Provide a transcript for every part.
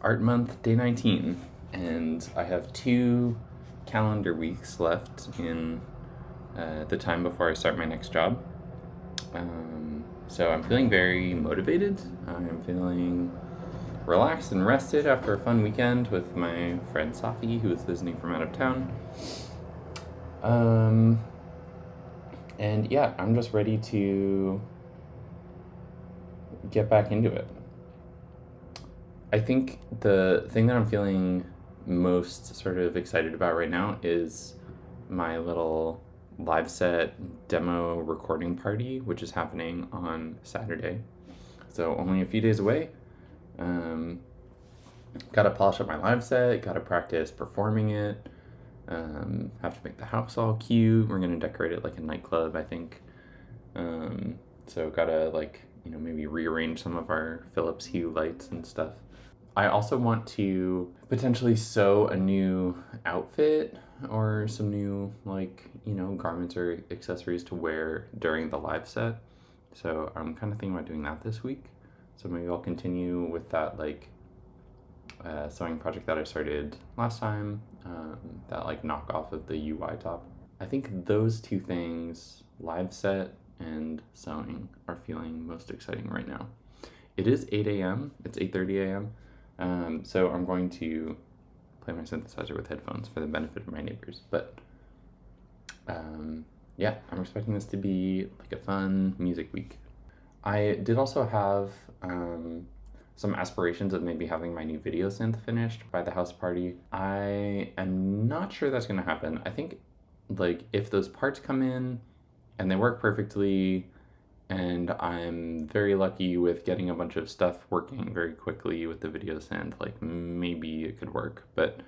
Art Month, day 19, and I have 2 calendar weeks left in the time before I start my next job. So I'm feeling very motivated. I'm feeling relaxed and rested after a fun weekend with my friend Safi, who is visiting from out of town. Um, and yeah, I'm just ready to get back into it. I think the thing that I'm feeling most sort of excited about right now is my little live set demo recording party, which is happening on Saturday. So only a few days away. Um, Got to polish up my live set, got to practice performing it. Have to make the house all cute. We're going to decorate it like a nightclub, I think. So gotta maybe rearrange some of our Philips Hue lights and stuff. I also want to potentially sew a new outfit or some new garments or accessories to wear during the live set. So I'm kind of thinking about doing that this week. So maybe I'll continue with that sewing project that I started last time. That knockoff of the UI top. I think those two things, live set and sewing, are feeling most exciting right now. It is 8 a.m. It's 8:30 a.m. So I'm going to play my synthesizer with headphones for the benefit of my neighbors. But yeah, I'm expecting this to be like a fun music week. I did also have some aspirations of maybe having my new video synth finished by the house party. I am not sure that's going to happen. I think if those parts come in and they work perfectly, and I'm very lucky with getting a bunch of stuff working very quickly with the video synth, maybe it could work. But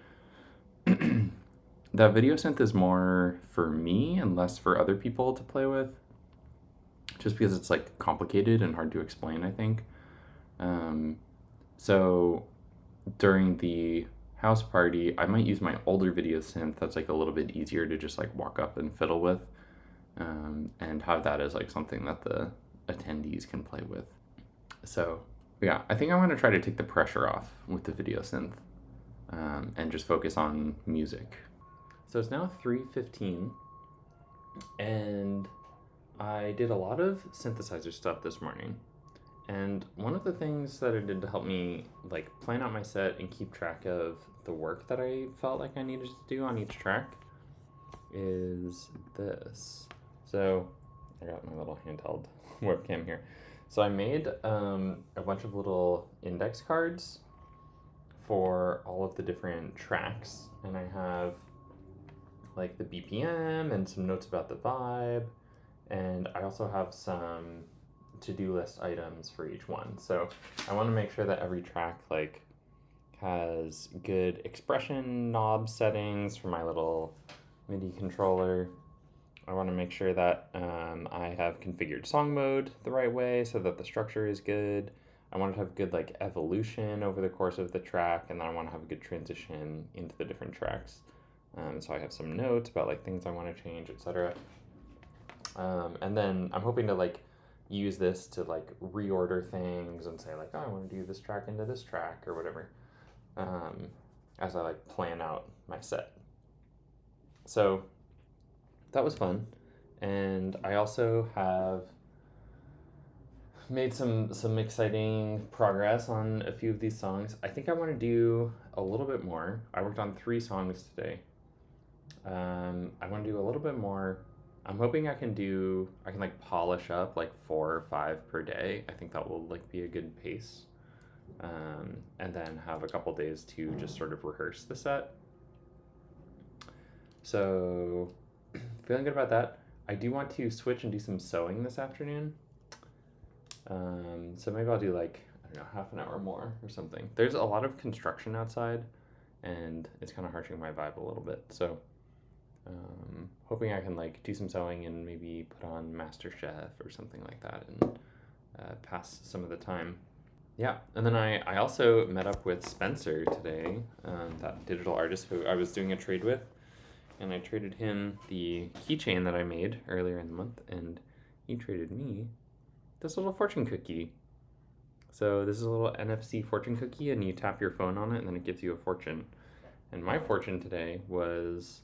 that video synth is more for me and less for other people to play with, just because it's complicated and hard to explain, I think. So during the house party, I might use my older video synth that's a little bit easier to just walk up and fiddle with, and have that as something that the attendees can play with. So yeah, I think I want to try to take the pressure off with the video synth, and just focus on music. So it's now 3:15, and I did a lot of synthesizer stuff this morning. And one of the things that I did to help me plan out my set and keep track of the work that I felt like I needed to do on each track is this. So I got my little handheld webcam here. So I made a bunch of little index cards for all of the different tracks, and I have the BPM and some notes about the vibe, and I also have some to-do list items for each one. So I want to make sure that every track has good expression knob settings for my little MIDI controller. I want to make sure that I have configured song mode the right way so that the structure is good. I want to have good evolution over the course of the track, and then I want to have a good transition into the different tracks. So I have some notes about things I want to change, etc. And then I'm hoping to use this to reorder things and say oh, I want to do this track into this track or whatever, as I plan out my set. So that was fun. And I also have made some exciting progress on a few of these songs. I think I want to do a little bit more. I worked on 3 songs today. I want to do a little bit more. I'm hoping I can polish up 4 or 5 per day. I think that will be a good pace. And then have a couple days to just sort of rehearse the set. So feeling good about that. I do want to switch and do some sewing this afternoon. So maybe I'll do half an hour more or something. There's a lot of construction outside, and it's kind of harshing my vibe a little bit. So hoping I can do some sewing and maybe put on MasterChef or something like that and pass some of the time. Yeah, and then I also met up with Spencer today, that digital artist who I was doing a trade with, and I traded him the keychain that I made earlier in the month, and he traded me this little fortune cookie. So this is a little NFC fortune cookie, and you tap your phone on it, and then it gives you a fortune. And my fortune today was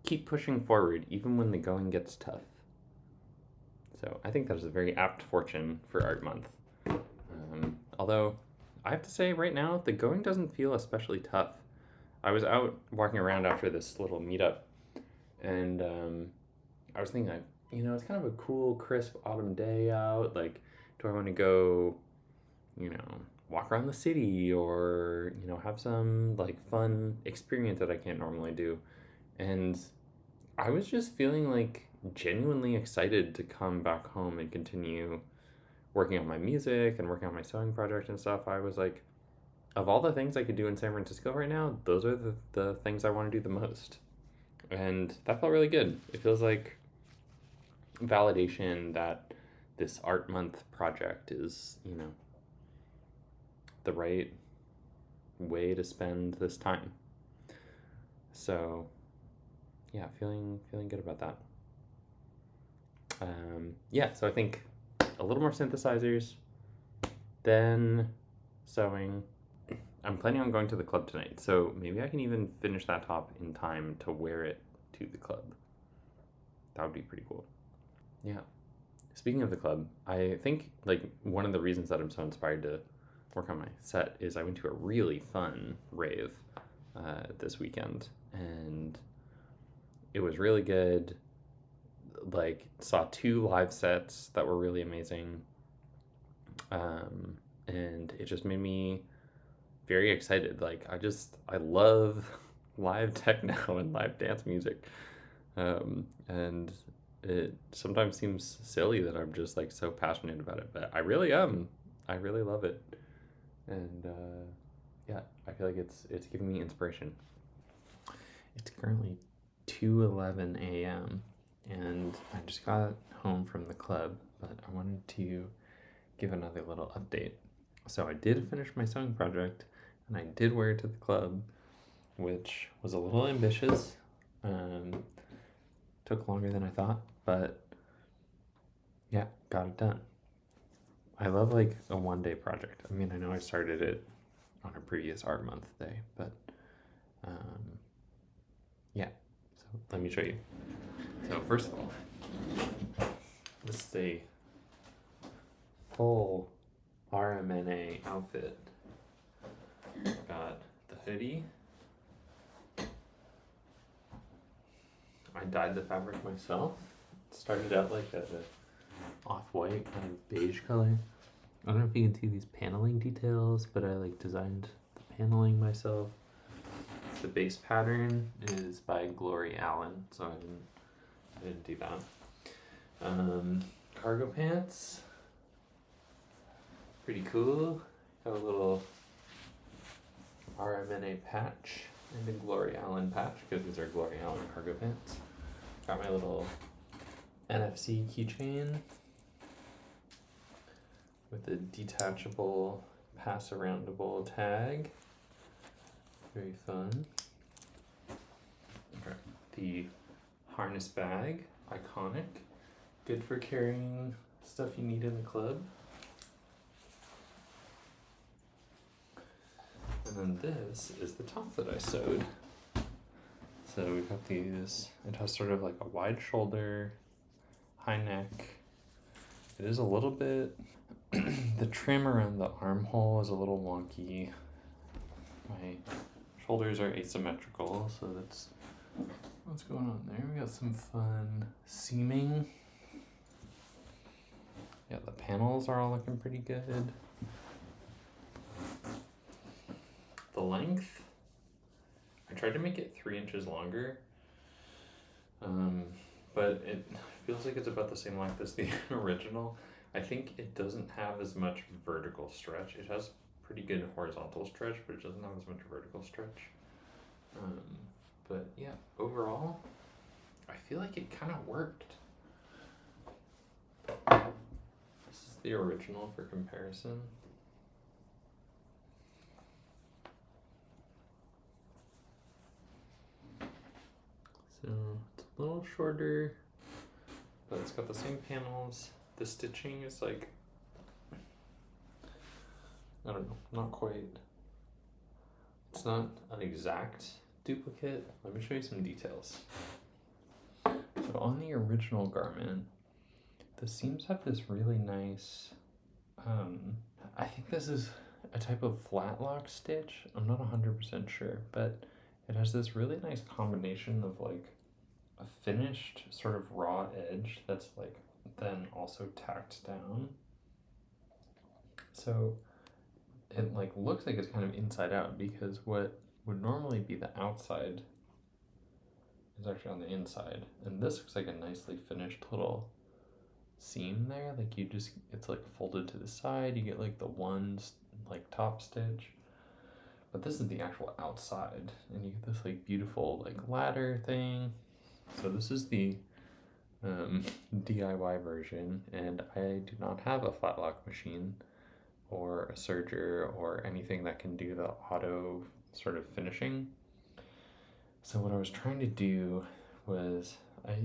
keep pushing forward even when the going gets tough. So I think that is a very apt fortune for Art Month. Although I have to say right now, the going doesn't feel especially tough. I was out walking around after this little meetup, and I was thinking, like, it's kind of a cool, crisp autumn day out. Like, do I want to go, walk around the city or, have some like fun experience that I can't normally do? And I was just feeling like genuinely excited to come back home and continue working on my music and working on my sewing project and stuff. I was like, of all the things I could do in San Francisco right now, those are the things I want to do the most. And that felt really good. It feels like validation that this Art Month project is, the right way to spend this time. So, yeah, feeling good about that. So I think a little more synthesizers, then sewing. I'm planning on going to the club tonight, so maybe I can even finish that top in time to wear it to the club. That would be pretty cool. Yeah. Speaking of the club, I think like one of the reasons that I'm so inspired to work on my set is I went to a really fun rave this weekend, and it was really good. Like, saw 2 live sets that were really amazing, and it just made me very excited. Like, I love live techno and live dance music, and it sometimes seems silly that I'm just like so passionate about it, but I really am. I really love it, and I feel like it's giving me inspiration. It's currently 2:11 a.m. and I just got home from the club, but I wanted to give another little update. So I did finish my sewing project, and I did wear it to the club, which was a little ambitious. Took longer than I thought, but yeah, got it done. I love like a 1-day project. I mean, I know I started it on a previous Art Month day, but yeah. So let me show you. So first of all, this is a full RMNA outfit. Got the hoodie. I dyed the fabric myself. It started out like a off-white kind of beige color. I don't know if you can see these paneling details, but I like designed the paneling myself. The base pattern is by Glory Allen, so I didn't do that. Cargo pants, pretty cool. Got a little RMNA patch and a Glory Allen patch, because these are Glory Allen cargo pants. Got my little NFC keychain with a detachable pass-aroundable tag. Very fun. Okay. The harness bag, iconic. Good for carrying stuff you need in the club. And then this is the top that I sewed. So we've got these, it has sort of like a wide shoulder, high neck. It is a little bit, the trim around the armhole is a little wonky. My shoulders are asymmetrical, so that's what's going on there. We got some fun seaming. Yeah, the panels are all looking pretty good. The length, I tried to make it 3 inches longer, but it feels like it's about the same length as the original. I think it doesn't have as much vertical stretch. It has pretty good horizontal stretch, but it doesn't have as much vertical stretch. But yeah, overall, I feel like it kind of worked. This is the original for comparison. So it's a little shorter, but it's got the same panels. the stitching is like, I don't know, not quite, it's not an exact duplicate. Let me show you some details. So on the original garment, the seams have this really nice, I think this is a type of flat lock stitch. I'm not 100% sure, but it has this really nice combination of like a finished sort of raw edge that's like then also tacked down. So it like looks like it's kind of inside out, because what would normally be the outside is actually on the inside, and this looks like a nicely finished little seam there. Like you just, it's like folded to the side, you get like the one like top stitch, but this is the actual outside, and you get this like beautiful like ladder thing. So this is the DIY version, and I do not have a flat lock machine or a serger or anything that can do the auto sort of finishing. So what I was trying to do was,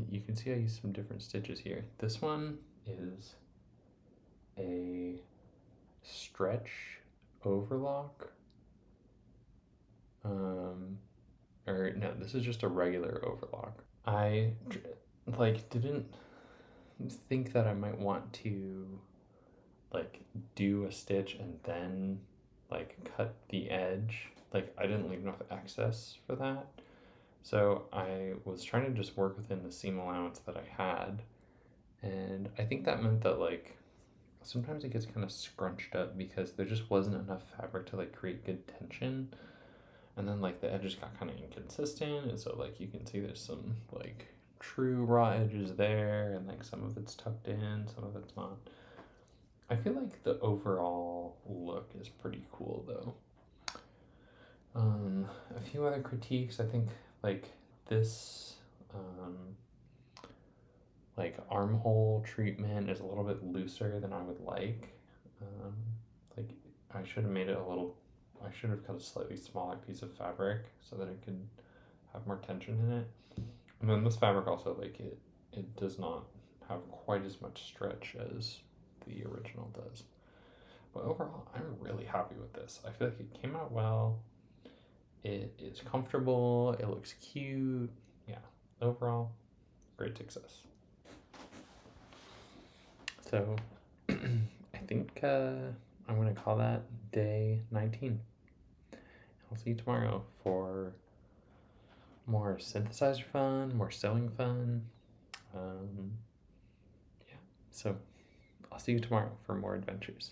you can see I used some different stitches here. This one is a stretch overlock, or no, this is just a regular overlock. I like didn't think that I might want to like do a stitch and then like cut the edge. Like I didn't leave enough excess for that. So I was trying to just work within the seam allowance that I had. And I think that meant that like sometimes it gets kind of scrunched up because there just wasn't enough fabric to like create good tension. And then like the edges got kind of inconsistent. And so like you can see there's some like true raw edges there, and like some of it's tucked in, some of it's not. I feel like the overall look is pretty cool though. A few other critiques, I think like this like armhole treatment is a little bit looser than I would like. Like I should have made it a little, I should have cut a slightly smaller piece of fabric so that it could have more tension in it. And then this fabric also, like it does not have quite as much stretch as the original does. But overall, I'm really happy with this. I feel like it came out well. It is comfortable. It looks cute. Yeah, overall, great success. So I think I'm going to call that day 19. I'll see you tomorrow for more synthesizer fun, more sewing fun. Yeah, so I'll see you tomorrow for more adventures.